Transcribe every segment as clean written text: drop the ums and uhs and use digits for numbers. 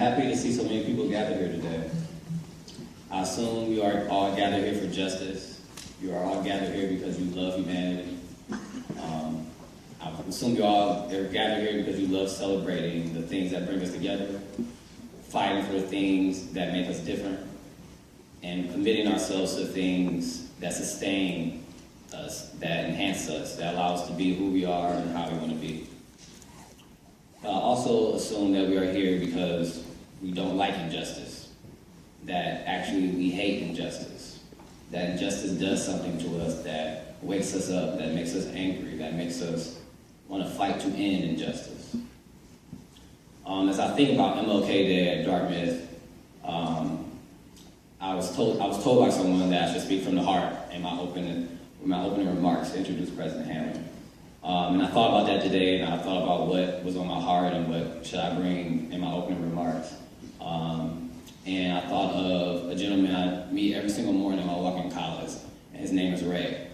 happy to see so many people gathered here today. I assume you are all gathered here for justice. You are all gathered here because you love humanity. I assume you all are gathered here because you love celebrating the things that bring us together, fighting for the things that make us different, and committing ourselves to things that sustain us, that enhance us, that allow us to be who we are and how we want to be. I also assume that we are here because we don't like injustice, that actually we hate injustice, that injustice does something to us that wakes us up, that makes us angry, that makes us want to fight to end injustice. As I think about MLK Day at Dartmouth, I was told by someone that I should speak from the heart in my opening remarks to introduce President Hamlin. And I thought about that today, and I thought about what was on my heart and what should I bring in my opening remarks. And I thought of a gentleman I meet every single morning while walking to college, and his name is Ray.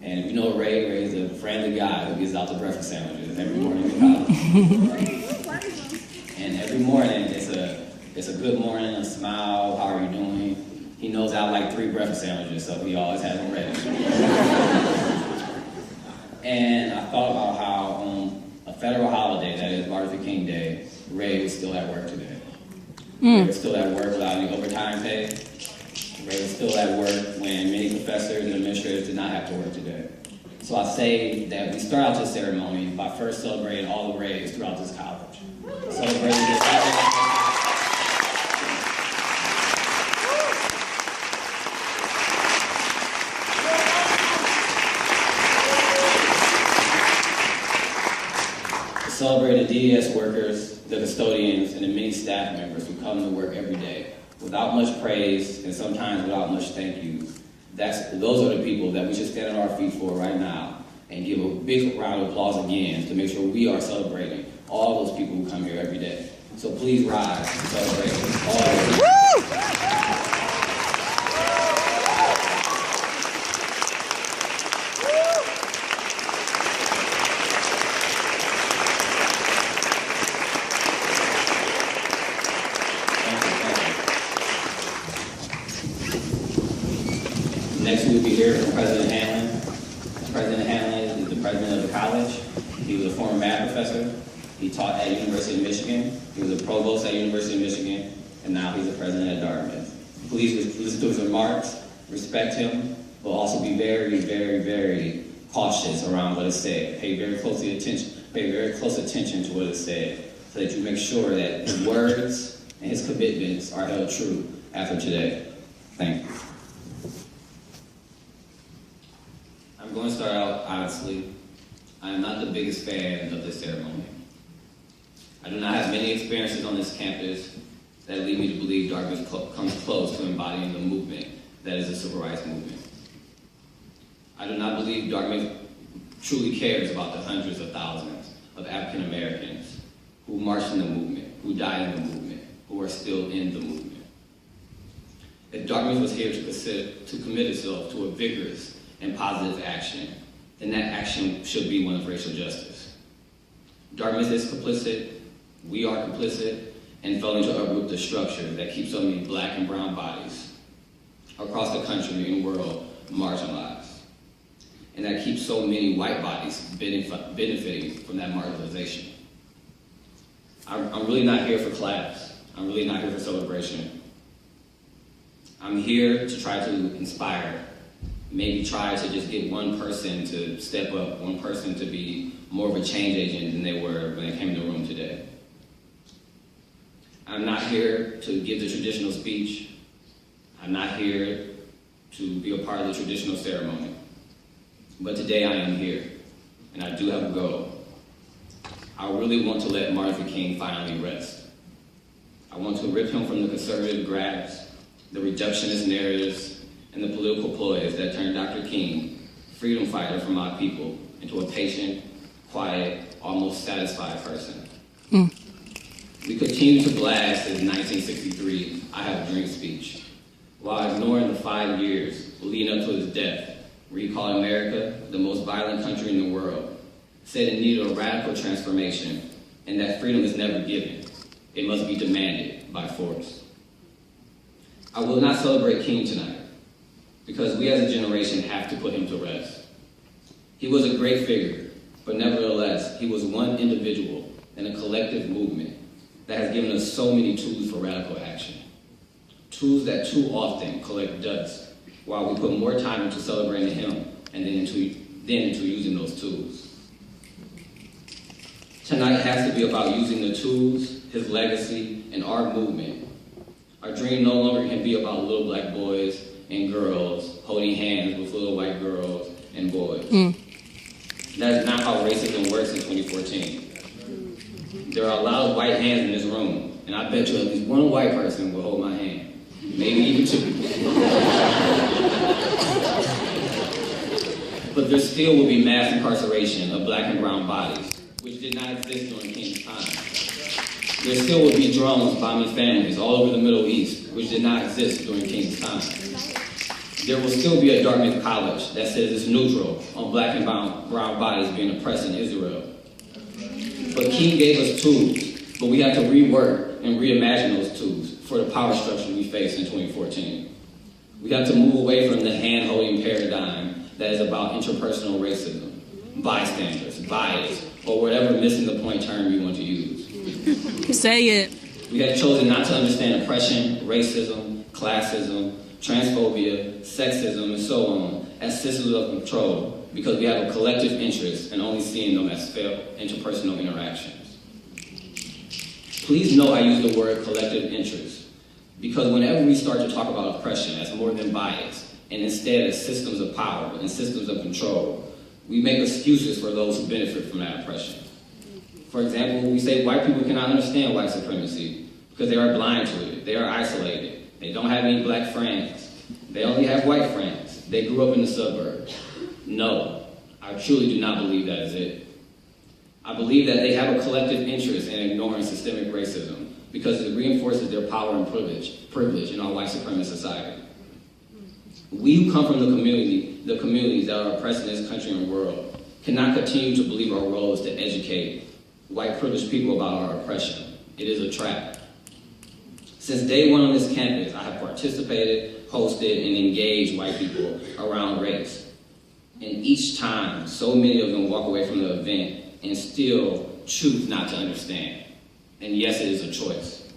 And if you know Ray is a friendly guy who gives out the breakfast sandwiches every morning in college. And every morning, it's a good morning, a smile, how are you doing? He knows I like 3 breakfast sandwiches, so he always has them ready. And I thought about how on a federal holiday, that is Martin Luther King Day, Ray was still at work today. Ray was still at work without any overtime pay. Ray was still at work when many professors and administrators did not have to work today. So I say that we start out this ceremony by first celebrating all the Rays throughout this college. Celebrating this celebrate the DES workers, the custodians, and the many staff members who come to work every day without much praise and sometimes without much thank you. Those are the people that we should stand on our feet for right now and give a big round of applause again to make sure we are celebrating all those people who come here every day. So please rise and celebrate all those people. Next, we will be hearing from President Hamlin. President Hamlin is the president of the college. He was a former math professor. He taught at University of Michigan. He was a provost at University of Michigan, and now he's the president at Dartmouth. Please listen to his remarks, respect him, but also be very, very, very cautious around what is said. Pay very close attention to what is said, so that you make sure that his words and his commitments are held true after today. Thank you. I'm going to start out honestly. I am not the biggest fan of this ceremony. I do not have many experiences on this campus that lead me to believe Dartmouth comes close to embodying the movement that is the civil rights movement. I do not believe Dartmouth truly cares about the hundreds of thousands of African Americans who marched in the movement, who died in the movement, who are still in the movement. If Dartmouth was here to commit itself to a vigorous and positive action, then that action should be one of racial justice. Dartmouth is complicit, we are complicit, in failing to uproot the structure that keeps so many black and brown bodies across the country and world marginalized, and that keeps so many white bodies benefiting from that marginalization. I'm really not here for class. I'm really not here for celebration. I'm here to try to inspire, maybe try to just get one person to step up, one person to be more of a change agent than they were when they came in the room today. I'm not here to give the traditional speech. I'm not here to be a part of the traditional ceremony. But today I am here, and I do have a goal. I really want to let Martin Luther King finally rest. I want to rip him from the conservative grasp, the reductionist narratives, and the political ploys that turned Dr. King, freedom fighter from our people, into a patient, quiet, almost satisfied person. We continue to blast his 1963 I Have a Dream speech, while ignoring the 5 years leading up to his death, where he called America the most violent country in the world, said it needed a radical transformation, and that freedom is never given. It must be demanded by force. I will not celebrate King tonight because we as a generation have to put him to rest. He was a great figure, but nevertheless, he was one individual in a collective movement that has given us so many tools for radical action. Tools that too often collect dust while we put more time into celebrating him and then into using those tools. Tonight has to be about using the tools, his legacy, and our movement. Our dream no longer can be about little black boys and girls holding hands with little white girls and boys. That is not how racism works in 2014. There are a lot of white hands in this room, and I bet you at least one white person will hold my hand. Maybe even two. But there still will be mass incarceration of black and brown bodies, which did not exist during King's time. There still will be drones bombing families all over the Middle East, which did not exist during King's time. There will still be a Dartmouth college that says it's neutral on black and brown bodies being oppressed in Israel. But King gave us tools, but we have to rework and reimagine those tools for the power structure we face in 2014. We have to move away from the hand-holding paradigm that is about interpersonal racism, bystanders, bias, or whatever missing the point term you want to use. Say it. We have chosen not to understand oppression, racism, classism, transphobia, sexism, and so on as systems of control because we have a collective interest in only seeing them as failed interpersonal interactions. Please know I use the word collective interest because whenever we start to talk about oppression as more than bias and instead as systems of power and systems of control, we make excuses for those who benefit from that oppression. For example, we say white people cannot understand white supremacy because they are blind to it, they are isolated, they don't have any black friends, they only have white friends, they grew up in the suburbs. No, I truly do not believe that is it. I believe that they have a collective interest in ignoring systemic racism because it reinforces their power and privilege in our white supremacist society. We who come from the communities that are oppressed in this country and world, cannot continue to believe our role is to educate white privileged people about our oppression. It is a trap. Since day one on this campus, I have participated, hosted, and engaged white people around race. And each time, so many of them walk away from the event and still choose not to understand. And yes, it is a choice.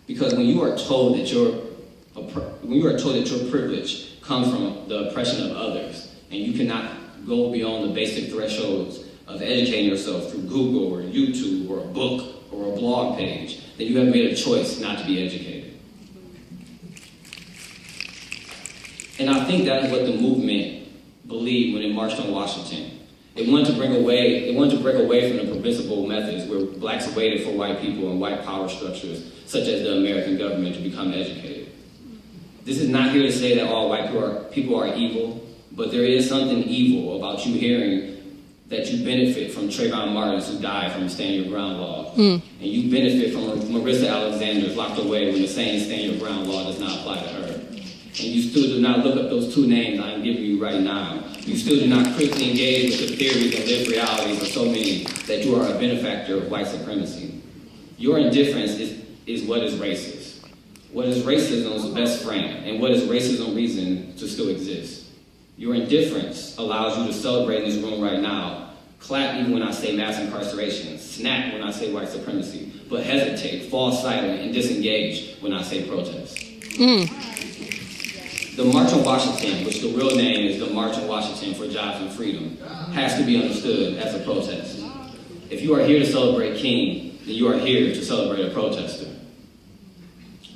Because when you are told that your privilege comes from the oppression of others, and you cannot go beyond the basic thresholds of educating yourself through Google or YouTube or a book or a blog page, then you have made a choice not to be educated. And I think that is what the movement believed when it marched on Washington. It wanted to break away from the permissible methods where blacks waited for white people and white power structures, such as the American government, to become educated. This is not here to say that all white people are evil, but there is something evil about you hearing that you benefit from Trayvon Martin's who died from the Stand Your Ground law. And you benefit from Marissa Alexander's locked away when the same Stand Your Ground law does not apply to her. And you still do not look up those two names I'm giving you right now. You still do not critically engage with the theories and lived realities of so many that you are a benefactor of white supremacy. Your indifference is what is racist. What is racism's best friend, and what is racism's reason to still exist. Your indifference allows you to celebrate in this room right now, clap even when I say mass incarceration, snap when I say white supremacy, but hesitate, fall silent, and disengage when I say protest. The March on Washington, which the real name is the March on Washington for Jobs and Freedom, has to be understood as a protest. If you are here to celebrate King, then you are here to celebrate a protester.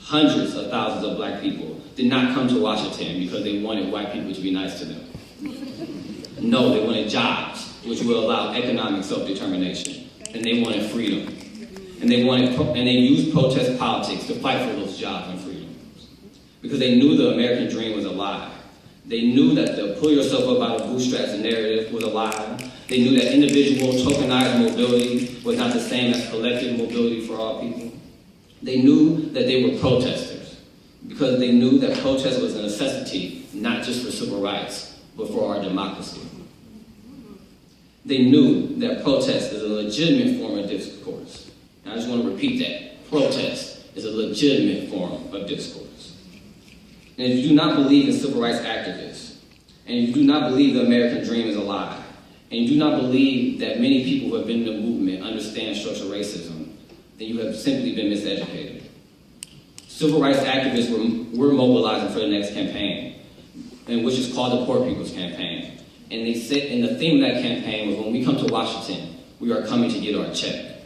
Hundreds of thousands of black people did not come to Washington because they wanted white people to be nice to them. No, they wanted jobs, which will allow economic self-determination, and they wanted freedom. And they used protest politics to fight for those jobs and freedom. Because they knew the American dream was a lie. They knew that the pull yourself up out of bootstraps narrative was a lie. They knew that individual tokenized mobility was not the same as collective mobility for all people. They knew that they were protesters because they knew that protest was a necessity, not just for civil rights, but for our democracy. They knew that protest is a legitimate form of discourse. And I just want to repeat that. Protest is a legitimate form of discourse. And if you do not believe in civil rights activists, and you do not believe the American dream is alive, and you do not believe that many people who have been in the movement understand structural racism, then you have simply been miseducated. Civil rights activists were mobilizing for the next campaign, and which is called the Poor People's Campaign. And they said, and the theme of that campaign was, when we come to Washington, we are coming to get our check.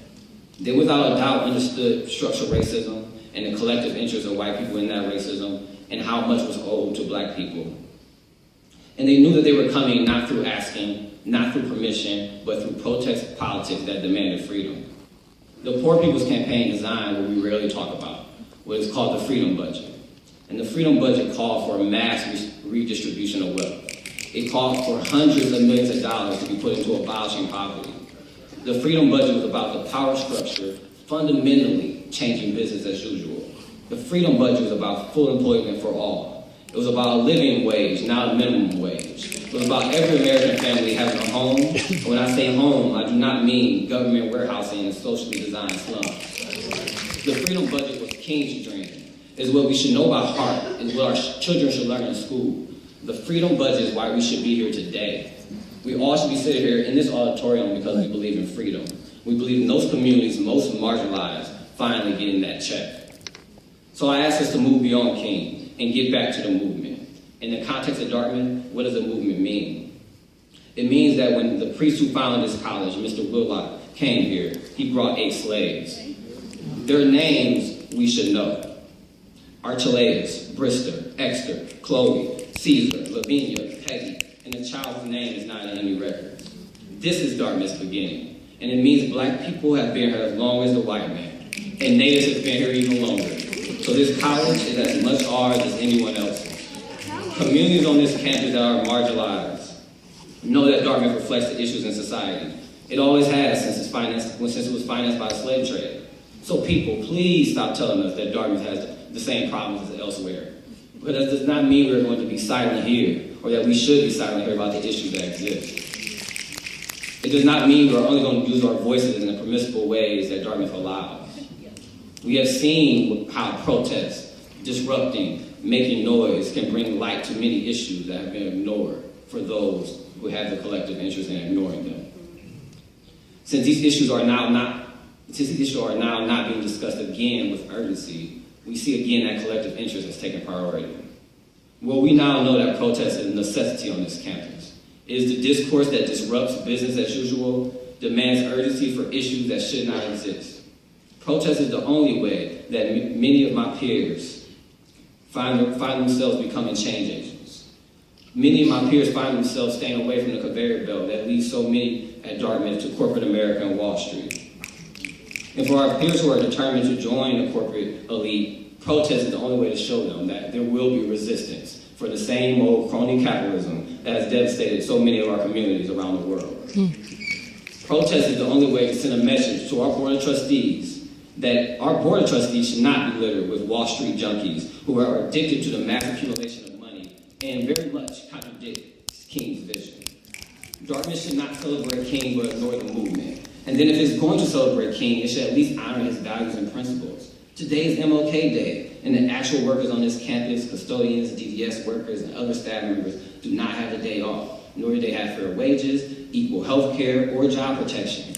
They without a doubt understood structural racism and the collective interest of white people in that racism and how much was owed to black people. And they knew that they were coming not through asking, not through permission, but through protest politics that demanded freedom. The Poor People's Campaign designed what we rarely talk about, what is called the freedom budget. And the freedom budget called for a mass redistribution of wealth. It called for hundreds of millions of dollars to be put into abolishing poverty. The freedom budget was about the power structure fundamentally changing business as usual. The freedom budget was about full employment for all. It was about a living wage, not a minimum wage. It was about every American family having a home. And when I say home, I do not mean government warehousing and socially designed slums. The freedom budget was King's dream. It's what we should know by heart. It's what our children should learn in school. The freedom budget is why we should be here today. We all should be sitting here in this auditorium because we believe in freedom. We believe in those communities most marginalized finally getting that check. So I ask us to move beyond King and get back to the movement. In the context of Dartmouth, what does the movement mean? It means that when the priest who founded this college, Mr. Willock, came here, he brought 8 slaves. Their names we should know: Archelaus, Brister, Exter, Chloe, Caesar, Lavinia, Peggy, and the child whose name is not in any records. This is Dartmouth's beginning, and it means black people have been here as long as the white man, and natives have been here even longer. So this college is as much ours as anyone else's. Communities on this campus that are marginalized know that Dartmouth reflects the issues in society. It always has since it was financed by the slave trade. So people, please stop telling us that Dartmouth has the same problems as elsewhere. But that does not mean we're going to be silent here, or that we should be silent here about the issues that exist. It does not mean we're only going to use our voices in the permissible ways that Dartmouth allows. We have seen how protests, disrupting, making noise can bring light to many issues that have been ignored for those who have the collective interest in ignoring them. Since these issues are now not being discussed again with urgency, we see again that collective interest has taken priority. Well, we now know that protest is a necessity on this campus. It is the discourse that disrupts business as usual, demands urgency for issues that should not exist. Protest is the only way that many of my peers find themselves becoming change agents. Many of my peers find themselves staying away from the conveyor belt that leads so many at Dartmouth to corporate America and Wall Street. And for our peers who are determined to join the corporate elite, protest is the only way to show them that there will be resistance for the same old crony capitalism that has devastated so many of our communities around the world. Protest is the only way to send a message to our Board of Trustees that our Board of Trustees should not be littered with Wall Street junkies who are addicted to the mass accumulation of money and very much contradict King's vision. Dartmouth should not celebrate King but ignore the movement. And then if it's going to celebrate King, it should at least honor his values and principles. Today is MLK Day, and the actual workers on this campus, custodians, DDS workers, and other staff members do not have the day off, nor do they have fair wages, equal health care, or job protection.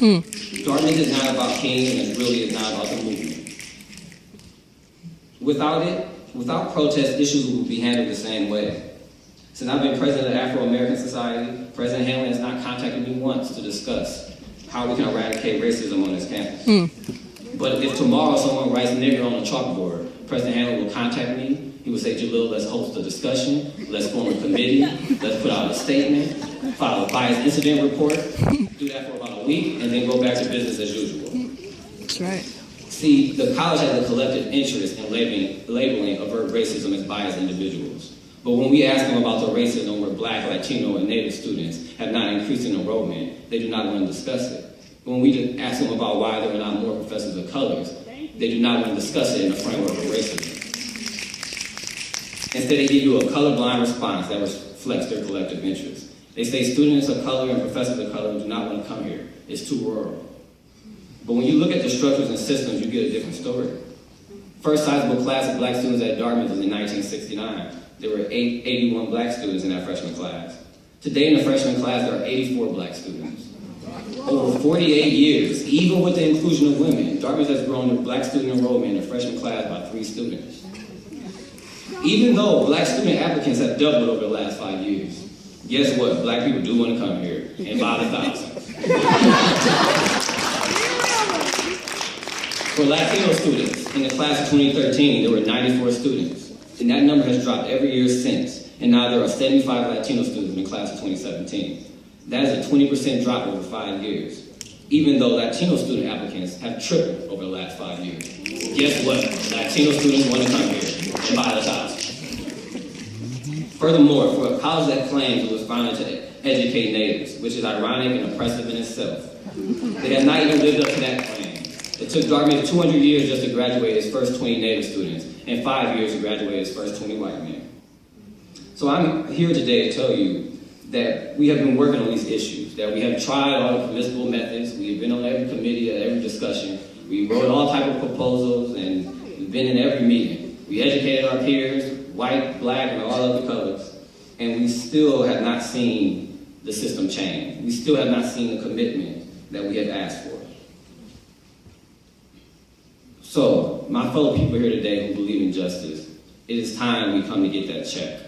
Dartmouth is not about King, and it really is not about the movement. Without protest, issues will be handled the same way. Since I've been president of the Afro-American Society, President Hamlin has not contacted me once to discuss how we can eradicate racism on this campus. But if tomorrow someone writes nigger on a chalkboard, President Hamlin will contact me. He will say, Jalil, let's host a discussion, let's form a committee, let's put out a statement, file a bias incident report, do that for about a week, and then go back to business as usual. That's right. See, the college has a collective interest in labeling overt racism as biased individuals. But when we ask them about the racism where Black, Latino, and Native students have not increased in enrollment, they do not want to discuss it. When we ask them about why there are not more professors of colors, they do not want to discuss it in the framework of racism. Instead, they give you a colorblind response that reflects their collective interest. They say students of color and professors of color do not want to come here. It's too rural. But when you look at the structures and systems, you get a different story. First sizable class of black students at Dartmouth was in 1969. There were 81 black students in that freshman class. Today in the freshman class, there are 84 black students. Over 48 years, even with the inclusion of women, Dartmouth has grown the black student enrollment in the freshman class by 3 students. Even though black student applicants have doubled over the last 5 years, guess what? Black people do want to come here, and by the thousands. For Latino students, in the class of 2013, there were 94 students, and that number has dropped every year since, and now there are 75 Latino students in the class of 2017. That is a 20% drop over 5 years, even though Latino student applicants have tripled over the last 5 years. Guess what? Latino students want to come here, and by the thousands. Furthermore, for a college that claims it was founded to educate natives, which is ironic and oppressive in itself, they have not even lived up to that claim. It took Dartmouth 200 years just to graduate its first 20 native students, and 5 years to graduate its first 20 white men. So I'm here today to tell you that we have been working on these issues, that we have tried all the permissible methods, we've been on every committee, at every discussion, we wrote all types of proposals, and we've been in every meeting. We educated our peers, white, black, and all other colors, and we still have not seen the system change. We still have not seen the commitment that we have asked for. So, my fellow people here today who believe in justice, it is time we come to get that check.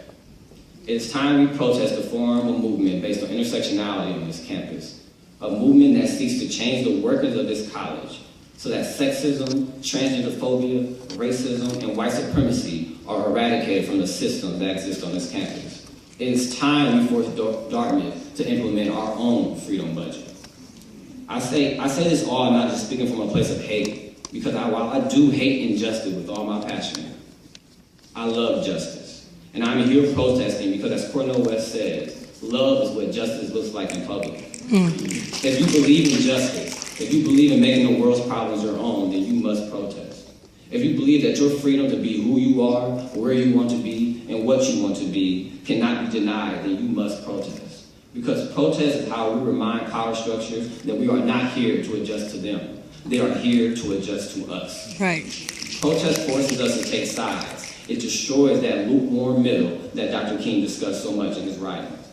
It's time we protest to form a movement based on intersectionality on this campus, a movement that seeks to change the workings of this college so that sexism, transgenderphobia, racism, and white supremacy are eradicated from the systems that exist on this campus. It is time we force Dartmouth to implement our own freedom budget. I say this all not just speaking from a place of hate, because while I do hate injustice with all my passion, I love justice. And I'm here protesting because, as Cornel West says, love is what justice looks like in public. If you believe in justice, if you believe in making the world's problems your own, then you must protest. If you believe that your freedom to be who you are, where you want to be, and what you want to be cannot be denied, then you must protest. Because protest is how we remind power structures that we are not here to adjust to them. They are here to adjust to us. Right. Protest forces us to take sides. It destroys that lukewarm middle that Dr. King discussed so much in his writings.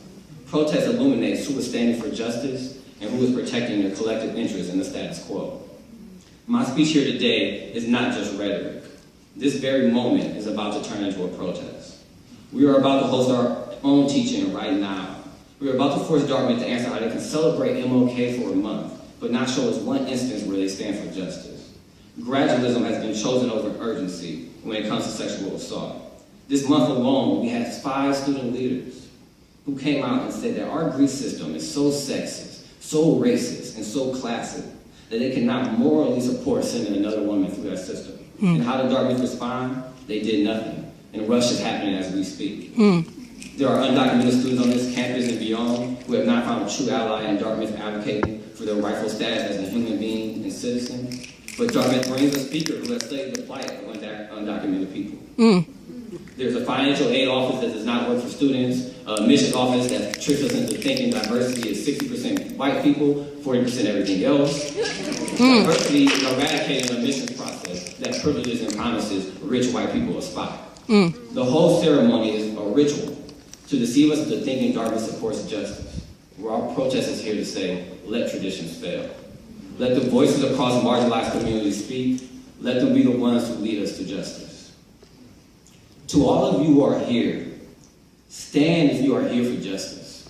Protest illuminates who is standing for justice and who is protecting their collective interests in the status quo. My speech here today is not just rhetoric. This very moment is about to turn into a protest. We are about to host our own teaching right now. We are about to force Dartmouth to answer how they can celebrate MLK for a month, but not show us one instance where they stand for justice. Gradualism has been chosen over urgency when it comes to sexual assault. This month alone, we had 5 student leaders who came out and said that our Greek system is so sexist, so racist, and so classist that they cannot morally support sending another woman through that system. And how did Dartmouth respond? They did nothing. And rush is happening as we speak. There are undocumented students on this campus and beyond who have not found a true ally in Dartmouth advocating for their rightful status as a human being and citizen. But Dartmouth brings a speaker who has studied the plight of undocumented people. There's a financial aid office that does not work for students, a admissions office that tricks us into thinking diversity is 60% white people, 40% everything else. Diversity is eradicating the admissions process that privileges and promises rich white people a spot. The whole ceremony is a ritual to deceive us into thinking Dartmouth supports justice. We're all protesters here to say, let traditions fail. Let the voices across marginalized communities speak. Let them be the ones who lead us to justice. To all of you who are here, stand if you are here for justice.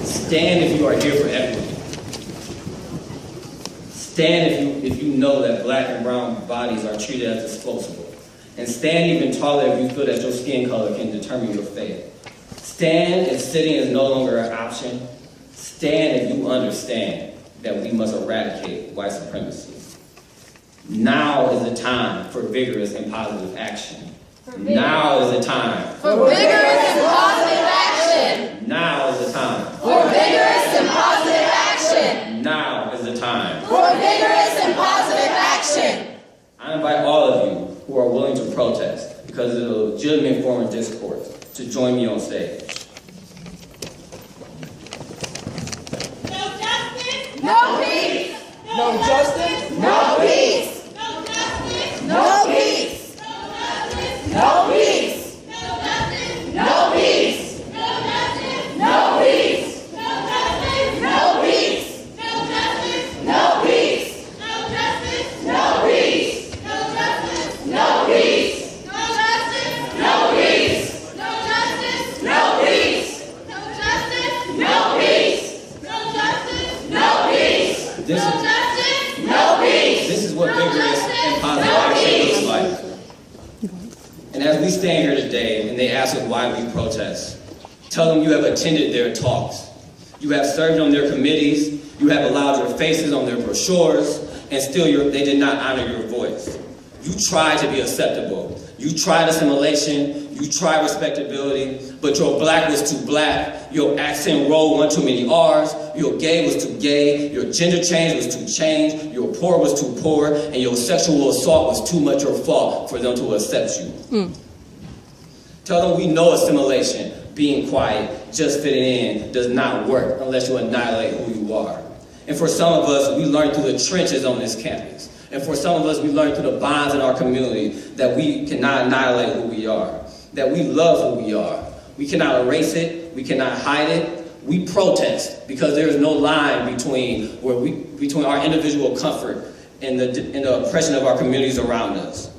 Stand if you are here for equity. Stand if you know that black and brown bodies are treated as disposable. And stand even taller if you feel that your skin color can determine your fate. Stand if sitting is no longer an option. Stand if you understand that we must eradicate white supremacy. Now is the time for vigorous and positive action. Now is the time for vigorous and positive action. Now is the time for vigorous and positive action. Now is the time for vigorous and positive action. I invite all of you who are willing to protest because of the legitimate form of discourse to join me on stage. No justice, no peace. No justice. No peace. No peace. No peace. No peace. No peace. No peace. No peace. No peace. No peace. No peace. No peace. No peace. No peace. This is what vigorous and positive action looks like. And as we stand here today and they ask us why we protest, tell them you have attended their talks. You have served on their committees. You have allowed your faces on their brochures, and still they did not honor your voice. You tried to be acceptable. You tried assimilation. You tried respectability, but your black was too black. Your accent rolled one too many R's. Your gay was too gay. Your gender change was too change. Your poor was too poor. And your sexual assault was too much your fault for them to accept you. Tell them we know assimilation, being quiet, just fitting in, does not work unless you annihilate who you are. And for some of us, we learned through the trenches on this campus. And for some of us, we learned through the bonds in our community that we cannot annihilate who we are, that we love who we are. We cannot erase it. We cannot hide it. We protest because there is no line between our individual comfort and the oppression of our communities around us.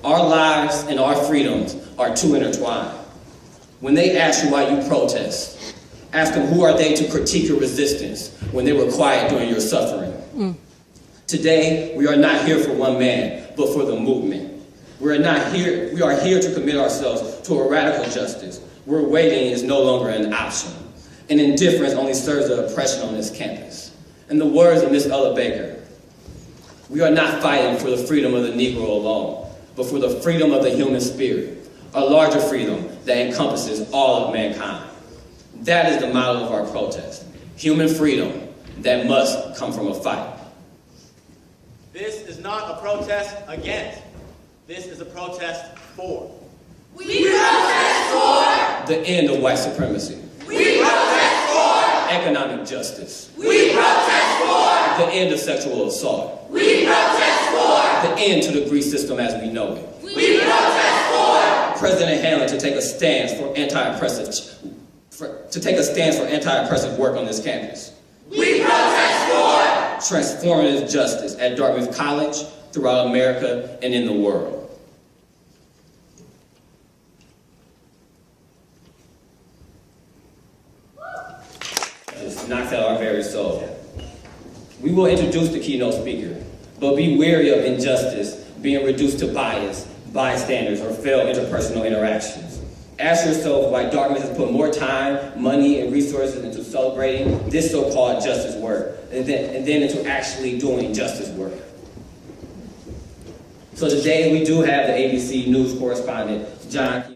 Our lives and our freedoms are too intertwined. When they ask you why you protest, ask them who are they to critique your resistance when they were quiet during your suffering. Today, we are not here for one man, but for the movement. We are here to commit ourselves to a radical justice where waiting is no longer an option. And indifference only serves the oppression on this campus. In the words of Ms. Ella Baker, we are not fighting for the freedom of the Negro alone, but for the freedom of the human spirit, a larger freedom that encompasses all of mankind. That is the model of our protest, human freedom that must come from a fight. This is not a protest against. This is a protest for. We protest for. The end of white supremacy. We protest for. Economic justice. We protest for. The end of sexual assault. We protest for. The end to the degree system as we know it. We protest for. President Hamlin to take a stance for anti-oppressive work on this campus. We protest for. Transformative justice at Dartmouth College, throughout America, and in the world. This knocks out our very soul. We will introduce the keynote speaker, but be wary of injustice being reduced to bias, bystanders, or failed interpersonal interactions. Ask yourself why Dartmouth has put more time, money, and resources into celebrating this so-called justice work, and then into actually doing justice work. So today we do have the ABC News correspondent, John